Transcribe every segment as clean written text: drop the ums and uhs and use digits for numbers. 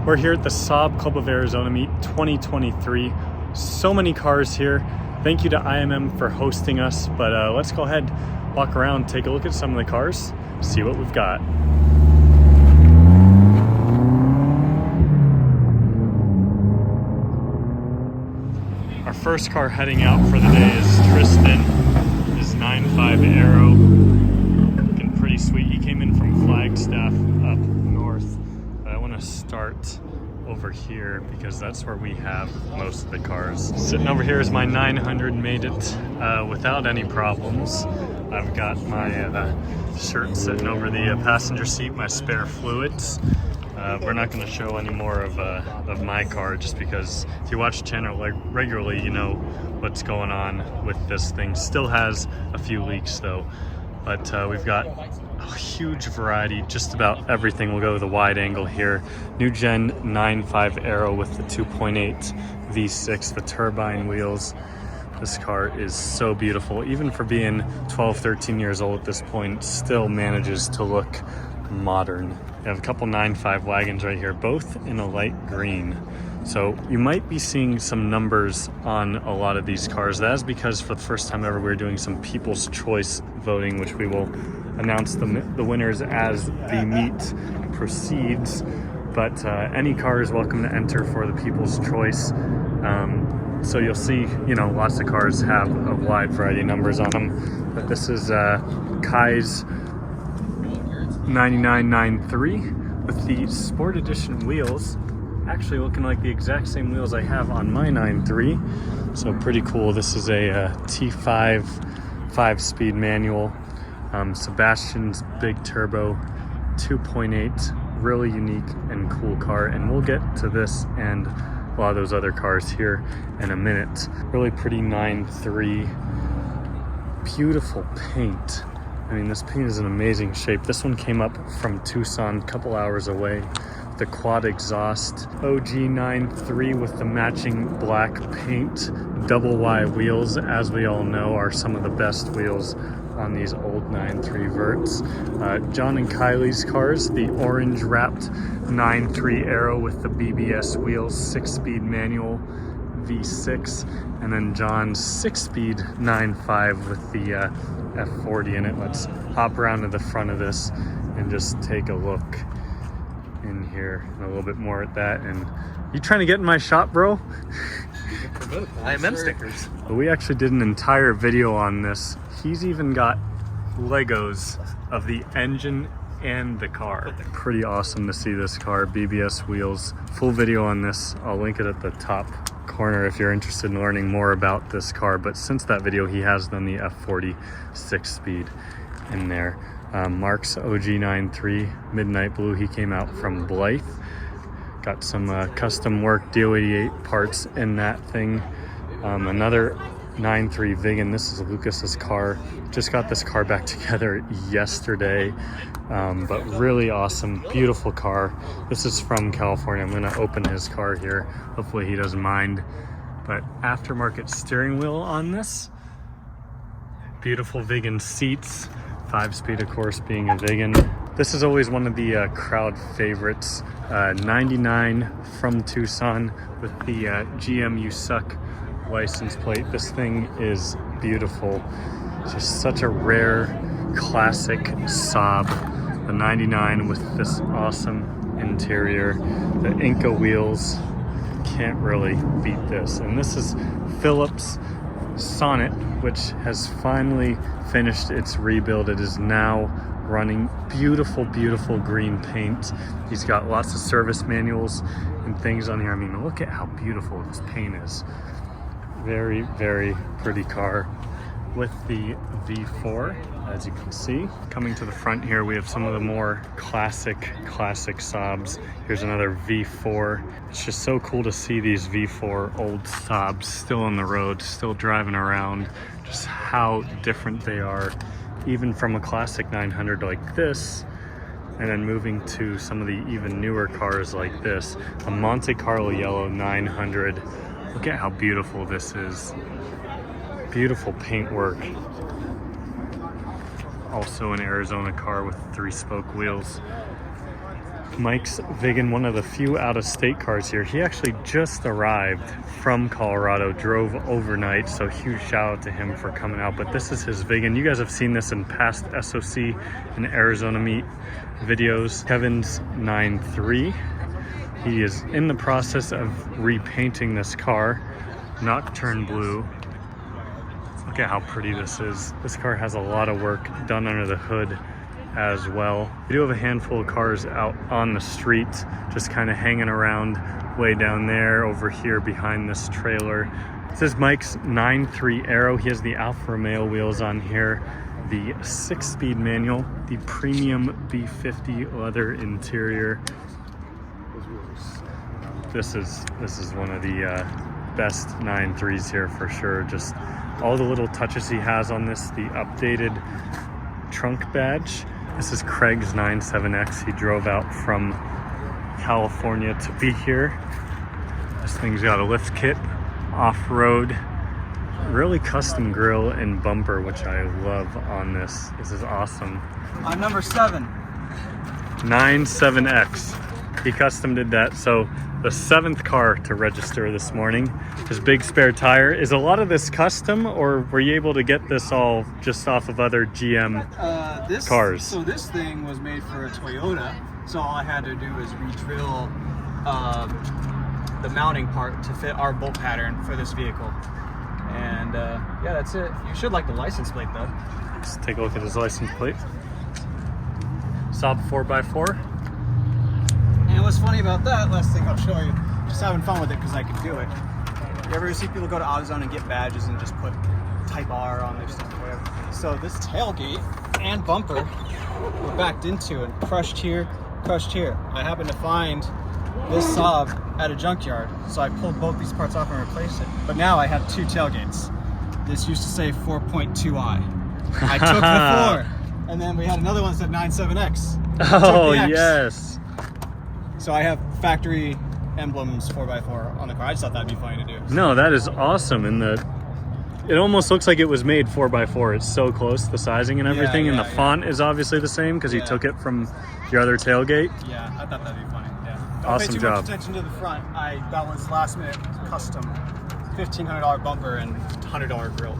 We're here at the Saab Club of Arizona Meet 2023. So many cars here. Thank you to IMM for hosting us, but let's go ahead, walk around, take a look at some of the cars, see what we've got. Our first car heading out for the day is Tristan, his 9.5 Aero. Looking pretty sweet. He came in from Flagstaff up north. But I want to start over here because that's where we have most of the cars. Sitting over here is my 900, made it without any problems. I've got my shirt sitting over the passenger seat, my spare fluids. We're not going to show any more of my car just because if you watch the channel regularly, you know what's going on with this thing. Still has a few leaks though, but we've got a huge variety, just about everything. We'll go with a wide angle here. New gen 9.5 Aero with the 2.8 V6, the turbine wheels. This car is so beautiful. Even for being 12, 13 years old at this point, still manages to look modern. We have a couple 9.5 wagons right here, both in a light green. So you might be seeing some numbers on a lot of these cars. That is because for the first time ever, we're doing some People's Choice voting, which we will announce the winners as the meet proceeds. But any car is welcome to enter for the People's Choice. So you'll see, you know, lots of cars have a wide variety of numbers on them. But this is Kai's 9993 with the Sport Edition wheels, actually looking like the exact same wheels I have on my 93. So pretty cool. This is a T5 5-speed manual. Sebastian's big turbo 2.8, really unique and cool car, and we'll get to this and a lot of those other cars here in a minute. Really pretty 9.3, beautiful paint. I mean, this paint is in amazing shape. This one came up from Tucson, a couple hours away. The quad exhaust, OG 9.3 with the matching black paint, double Y wheels, as we all know, are some of the best wheels on these old 9.3 verts. John and Kylie's cars, the orange wrapped 9.3 Aero with the BBS wheels, 6-speed manual V6, and then John's 6-speed 9.5 with the F40 in it. Let's hop around to the front of this and just take a look in here and a little bit more at that. And you trying to get in my shop, bro? IMM stickers. But we actually did an entire video on this. He's even got Legos of the engine and the car. Pretty awesome to see this car. BBS wheels. Full video on this. I'll link it at the top corner if you're interested in learning more about this car. But since that video, he has done the F40 6-speed in there. Mark's OG 9.3 Midnight Blue. He came out from Blythe. Got some custom work DO88 parts in that thing. Another 9.3 Vigan. This is Lucas's car. Just got this car back together yesterday, but really awesome, beautiful car. This is from California. I'm gonna open his car here. Hopefully he doesn't mind. But aftermarket steering wheel on this. Beautiful Vigan seats. 5-speed, of course, being a Vigan. This is always one of the crowd favorites. 99 from Tucson with the GM You Suck license plate. This thing is beautiful. Just such a rare classic Saab. The 99 with this awesome interior. The Inca wheels, can't really beat this. And this is Phillips Sonnet, which has finally finished its rebuild. It is now running beautiful, beautiful green paint. He's got lots of service manuals and things on here. I mean, look at how beautiful this paint is. Very, very pretty car with the V4, as you can see. Coming to the front here, we have some of the more classic Saabs. Here's another V4. It's just so cool to see these V4 old Saabs still on the road, still driving around, just how different they are, even from a classic 900 like this, and then moving to some of the even newer cars like this. A Monte Carlo yellow 900. Look at how beautiful this is. Beautiful paintwork. Also an Arizona car with 3-spoke wheels. Mike's Vigan, one of the few out-of-state cars here. He actually just arrived from Colorado, drove overnight, so huge shout out to him for coming out. But this is his Vigan. You guys have seen this in past SOC and Arizona Meet videos. Kevin's 9.3. He is in the process of repainting this car, Nocturne Blue. Look at how pretty this is. This car has a lot of work done under the hood as well. We do have a handful of cars out on the street, just kind of hanging around way down there, over here behind this trailer. This is Mike's 9.3 Aero. He has the Alfa Romeo wheels on here, the 6-speed manual, the premium B50 leather interior. This is one of the best 9.3s here for sure. Just all the little touches he has on this, the updated trunk badge. This is Craig's 97X. He drove out from California to be here. This thing's got a lift kit, off-road, really custom grille and bumper, which I love on this. This is awesome. I'm number 7. 97X. He custom did that. So the 7th car to register this morning. His big spare tire. Is a lot of this custom, or were you able to get this all just off of other GM cars? So this thing was made for a Toyota, so all I had to do was re-drill the mounting part to fit our bolt pattern for this vehicle. And yeah, that's it. You should like the license plate though. Let's take a look at his license plate. Saab 4x4. And what's funny about that, last thing I'll show you, just having fun with it because I could do it. You ever see people go to AutoZone and get badges and just put Type R on their stuff or whatever? So this tailgate and bumper were backed into and crushed here, crushed here. I happened to find this Saab at a junkyard, so I pulled both these parts off and replaced it. But now I have 2 tailgates. This used to say 4.2i. I took the 4, and then we had another one that said 97X. Oh, yes. So I have factory emblems 4x4 on the car. I just thought that'd be funny to do. No, that is awesome. And it almost looks like it was made 4x4. It's so close, the sizing and everything, and the font is obviously the same because you took it from your other tailgate. Yeah, I thought that'd be funny. Yeah. Don't Awesome pay too job. much attention to the front. That was last minute custom, $1,500 bumper and $100 grill.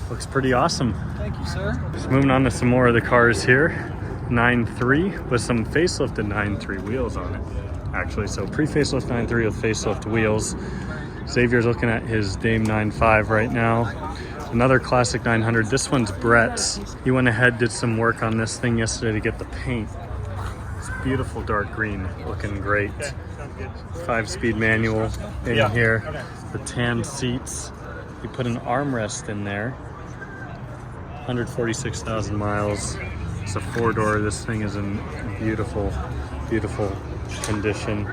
Looks pretty awesome. Thank you, sir. Just moving on to some more of the cars here. 9.3 with some facelifted 9.3 wheels on it, actually. So pre-facelift 9.3 with facelift wheels. Xavier's looking at his Dame 9.5 right now. Another classic 900. This one's Brett's. He went ahead, did some work on this thing yesterday to get the paint. It's beautiful dark green, looking great. 5-speed manual in here. The tan seats. He put an armrest in there. 146,000 miles. It's a 4-door. This thing is in beautiful, beautiful condition.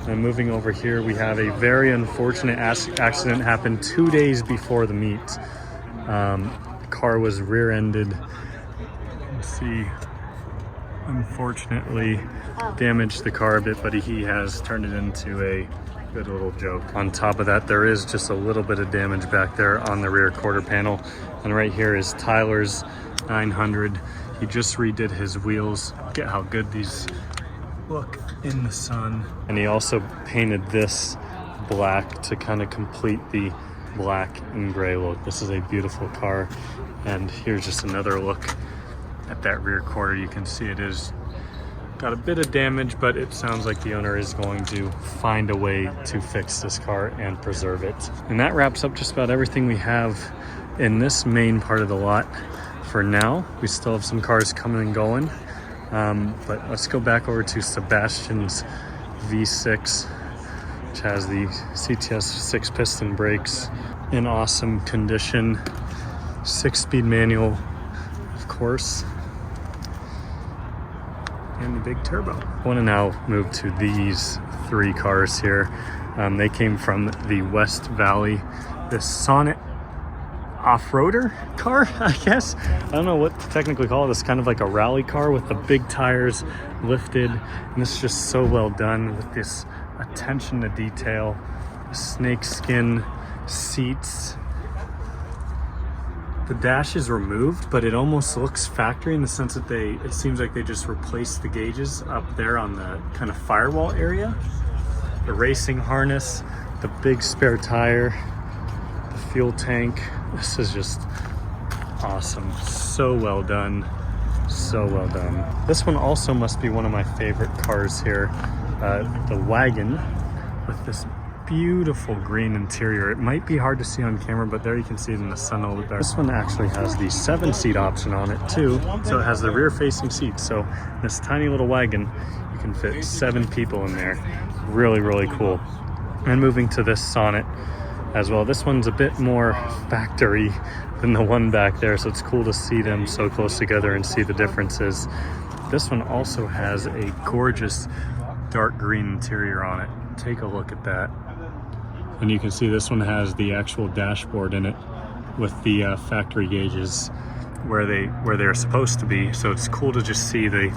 And moving over here, we have a very unfortunate accident happened 2 days before the meet. The car was rear-ended. Let's see. Unfortunately, damaged the car a bit, but he has turned it into a good little joke. On top of that, there is just a little bit of damage back there on the rear quarter panel. And right here is Tyler's 900. He just redid his wheels. Look at how good these look in the sun. And he also painted this black to kind of complete the black and gray look. This is a beautiful car. And here's just another look at that rear quarter. You can see it is got a bit of damage, but it sounds like the owner is going to find a way to fix this car and preserve it. And that wraps up just about everything we have in this main part of the lot. For now, we still have some cars coming and going, but let's go back over to Sebastian's V6, which has the CTS 6-piston brakes in awesome condition, 6-speed manual, of course, and the big turbo. I want to now move to these 3 cars here. They came from the West Valley, the Sonnet off-roader car, I guess. I don't know what to technically call it. It's kind of like a rally car with the big tires lifted, and this is just so well done with this attention to detail, snake skin seats, The dash is removed, but it almost looks factory in the sense that it seems like they just replaced the gauges up there on the kind of firewall area. The racing harness, the big spare tire, the fuel tank. This is just awesome. So well done. So well done. This one also must be one of my favorite cars here. The wagon with this beautiful green interior. It might be hard to see on camera, but there you can see it in the sun a little bit better. This one actually has the 7-seat option on it too. So it has the rear facing seats. So this tiny little wagon, you can fit 7 people in there. Really, really cool. And moving to this Sonnet as well. This one's a bit more factory than the one back there. So it's cool to see them so close together and see the differences. This one also has a gorgeous dark green interior on it. Take a look at that. And you can see this one has the actual dashboard in it with the factory gauges where they're supposed to be. So it's cool to just see the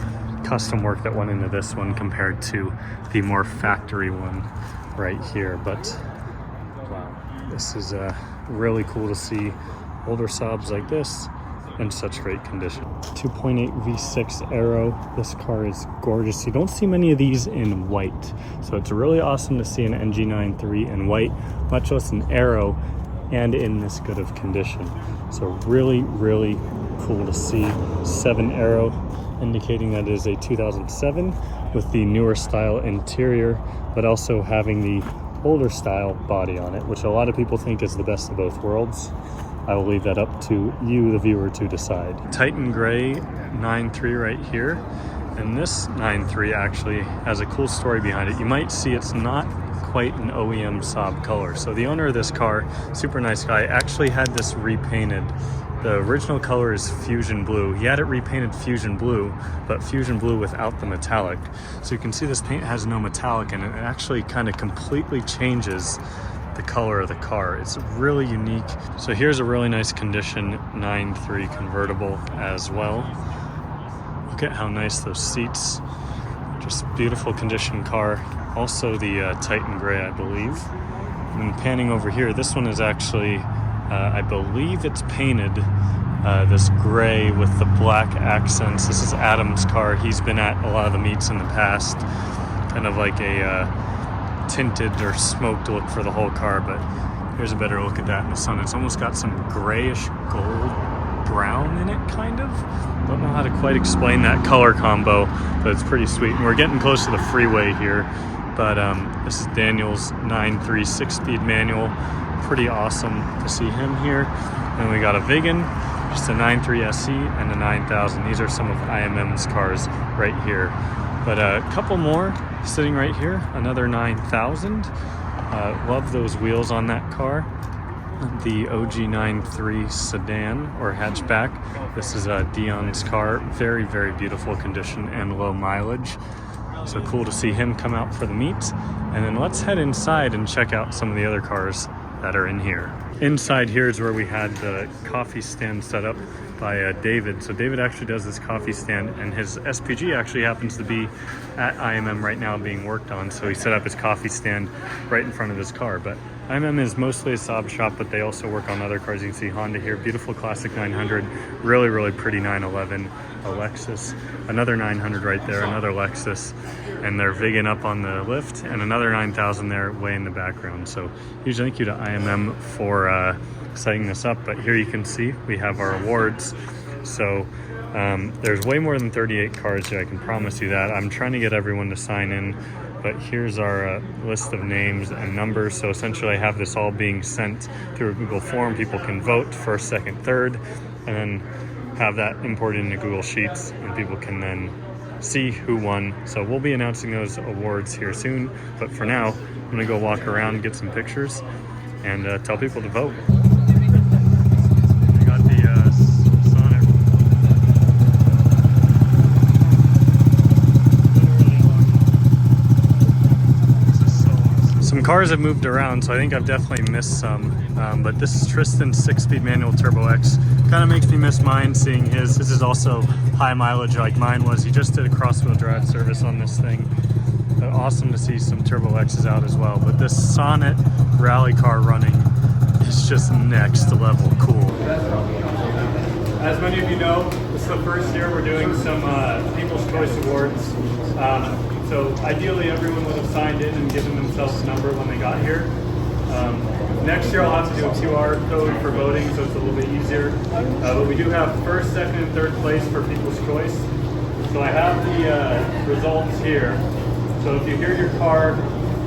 custom work that went into this one compared to the more factory one right here. But wow, this is really cool to see older Saabs like this in such great condition. 2.8 V6 Aero. This car is gorgeous. You don't see many of these in white, so it's really awesome to see an NG93 in white, much less an Aero, and in this good of condition. So really, really cool to see. 7 Aero, indicating that it is a 2007 with the newer style interior, but also having the older style body on it, which a lot of people think is the best of both worlds. I will leave that up to you, the viewer, to decide. Titan Gray 9.3 right here. And this 9.3 actually has a cool story behind it. You might see it's not quite an OEM Saab color. So the owner of this car, super nice guy, actually had this repainted. The original color is Fusion Blue. He had it repainted Fusion Blue, but Fusion Blue without the metallic. So you can see this paint has no metallic in it. It actually kind of completely changes the color of the car. It's really unique. So here's a really nice condition 9.3 convertible as well. Look at how nice those seats. Just beautiful condition car. Also the Titan Gray, I believe. And panning over here, this one is actually, I believe it's painted this gray with the black accents. This is Adam's car. He's been at a lot of the meets in the past. Kind of like a tinted or smoked look for the whole car, but here's a better look at that in the sun. It's almost got some grayish gold brown in it, kind of. Don't know how to quite explain that color combo, but it's pretty sweet. And we're getting close to the freeway here, but this is Daniel's 9.3 6-speed manual. Pretty awesome to see him here. And we got a Vigan, just a 9.3 SE and a 9000. These are some of IMM's cars right here. But a couple more sitting right here, another 9000. Love those wheels on that car. The OG 9.3 sedan or hatchback. This is Dion's car. Very, very beautiful condition and low mileage. So cool to see him come out for the meet. And then let's head inside and check out some of the other cars that are in here. Inside here is where we had the coffee stand set up by David. So David actually does this coffee stand, and his SPG actually happens to be at IMM right now being worked on. So he set up his coffee stand right in front of his car. But IMM is mostly a Saab shop, but they also work on other cars. You can see Honda here, beautiful classic 900, really, really pretty 911, a Lexus, another 900 right there, another Lexus, and they're Vigan up on the lift, and another 9000 there way in the background. So huge thank you to IMM for setting this up. But here you can see we have our awards. So there's way more than 38 cars here, I can promise you that. I'm trying to get everyone to sign in, but here's our list of names and numbers. So essentially I have this all being sent through a Google form. People can vote first, second, third, and then have that imported into Google Sheets, and people can then see who won. So we'll be announcing those awards here soon, but for now I'm gonna go walk around, get some pictures, and tell people to vote. We got the Sonnet. This is so awesome. Some cars have moved around, so I think I've definitely missed some, but this is Tristan's 6-speed manual Turbo X. Kind of makes me miss mine seeing his. This is also high mileage like mine was. He just did a cross-wheel drive service on this thing. But awesome to see some Turbo X's out as well. But this Sonnet rally car running is just next level cool. as many of you know, this is the first year we're doing some People's Choice Awards. So ideally everyone would have signed in and given themselves a number when they got here. Next year I'll have to do a QR code for voting, so it's a little bit easier. But we do have first, second, and third place for People's Choice. So I have the results here. So if you hear your car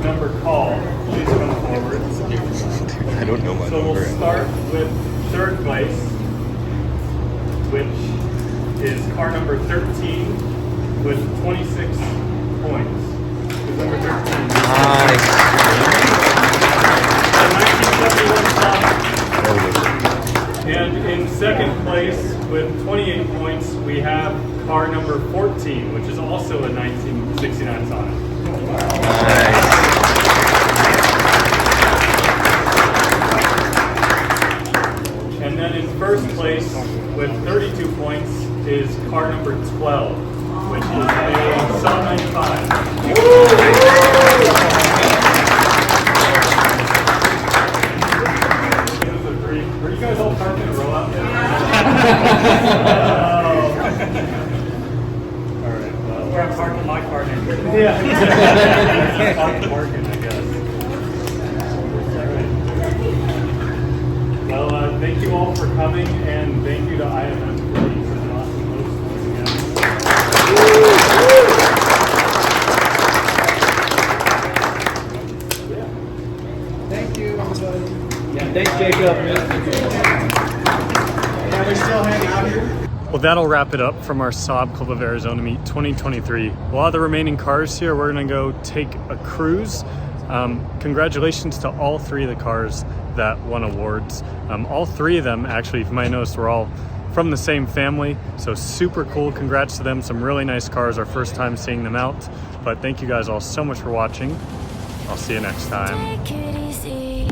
number call, please come forward. I don't know my So number. we'll start with third place, which is car number 13 with 26 points. Is number 13. Nice. And in second place with 28 points, we have car number 14, which is also a 1969 Sonic. Nice. And then in first place with 32 points is car number 12, which is a Saab 95. Are you guys all parked in a row out there? Alright, well, I'm parking my car next to it. Yeah. Parked working, I guess. Alright. Well, thank you all for coming, and thank you to IFM for being such an awesome host once again. Yeah. Thank you, everybody. Yeah, thanks, Jacob. Yeah, they're still hanging out here. Well, that'll wrap it up from our Saab Club of Arizona Meet 2023. While the remaining cars here, we're gonna go take a cruise. Congratulations to all three of the cars that won awards. All three of them, actually, if you might notice, were all from the same family, so super cool. Congrats to them. Some really nice cars, our first time seeing them out. But thank you guys all so much for watching. I'll see you next time. Take it easy.